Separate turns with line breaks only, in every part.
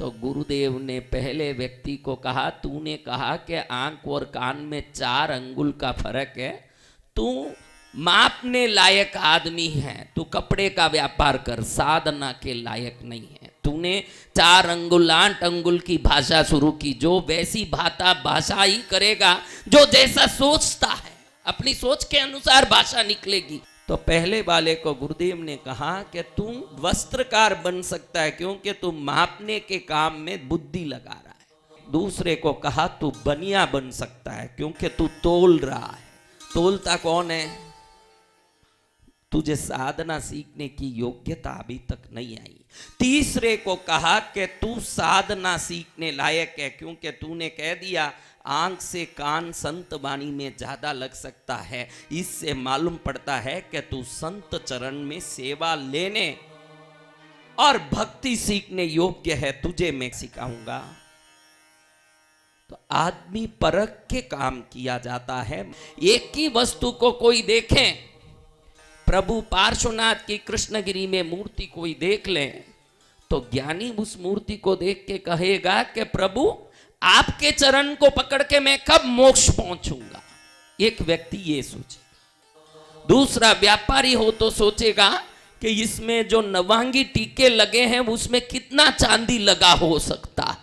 तो गुरुदेव ने पहले व्यक्ति को कहा, तूने कहा कि आंख और कान में 4 अंगुल का फर्क है, तू मापने लायक आदमी है, तू कपड़े का व्यापार कर, साधना के लायक नहीं है। तूने 4 अंगुल 8 अंगुल की भाषा शुरू की, जो वैसी भाषा ही करेगा जो जैसा सोचता है, अपनी सोच के अनुसार भाषा निकलेगी। तो पहले वाले को गुरुदेव ने कहा कि तू वस्त्रकार बन सकता है क्योंकि तू मापने के काम में बुद्धि लगा रहा है। दूसरे को कहा तू बनिया बन सकता है क्योंकि तू तोल रहा है। तोलता कौन है? तुझे साधना सीखने की योग्यता अभी तक नहीं आई। तीसरे को कहा कि तू साधना सीखने लायक है क्योंकि तूने कह दिया आंख से कान संत वाणी में ज्यादा लग सकता है। इससे मालूम पड़ता है कि तू संत चरण में सेवा लेने और भक्ति सीखने योग्य है, तुझे मैं सिखाऊंगा। तो आदमी परख के काम किया जाता है। एक ही वस्तु को कोई देखे, प्रभु पार्श्वनाथ की कृष्णगिरी में मूर्ति कोई देख ले तो ज्ञानी उस मूर्ति को देख के कहेगा कि प्रभु आपके चरण को पकड़ के मैं कब मोक्ष पहुंचूंगा। एक व्यक्ति ये सोचे। दूसरा व्यापारी हो तो सोचेगा कि इसमें जो नवांगी टीके लगे हैं उसमें कितना चांदी लगा हो सकता है।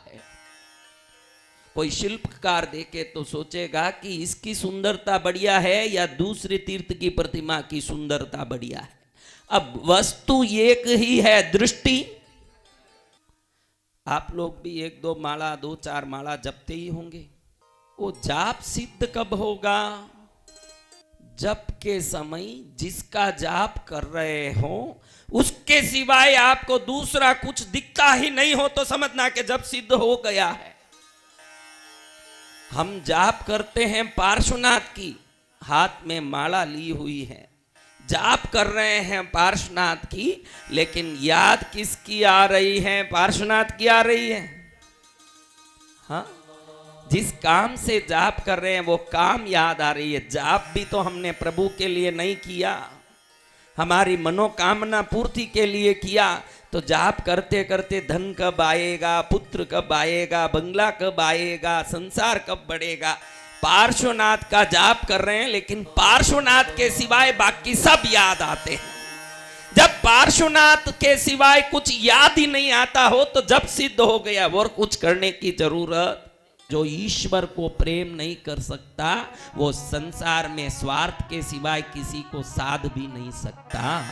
कोई शिल्पकार देखे तो सोचेगा कि इसकी सुंदरता बढ़िया है या दूसरे तीर्थ की प्रतिमा की सुंदरता बढ़िया है। अब वस्तु एक ही है, दृष्टि। आप लोग भी 1-2 माला 2-4 माला जपते ही होंगे। वो जाप सिद्ध कब होगा? जप के समय जिसका जाप कर रहे हो उसके सिवाय आपको दूसरा कुछ दिखता ही नहीं हो तो समझना कि जप सिद्ध हो गया है। हम जाप करते हैं पार्श्वनाथ की, हाथ में माला ली हुई है, जाप कर रहे हैं पार्श्वनाथ की, लेकिन याद किसकी आ रही है? पार्श्वनाथ की आ रही है। हाँ, जिस काम से जाप कर रहे हैं वो काम याद आ रही है। जाप भी तो हमने प्रभु के लिए नहीं किया, हमारी मनोकामना पूर्ति के लिए किया। तो जाप करते करते धन कब आएगा, पुत्र कब आएगा, बंगला कब आएगा, संसार कब बढ़ेगा। पार्श्वनाथ का जाप कर रहे हैं लेकिन पार्श्वनाथ के सिवाय बाकी सब याद आते हैं। जब पार्श्वनाथ के सिवाय कुछ याद ही नहीं आता हो तो जब सिद्ध हो गया, और कुछ करने की जरूरत। जो ईश्वर को प्रेम नहीं कर सकता वो संसार में स्वार्थ के सिवाय किसी को साध भी नहीं सकता।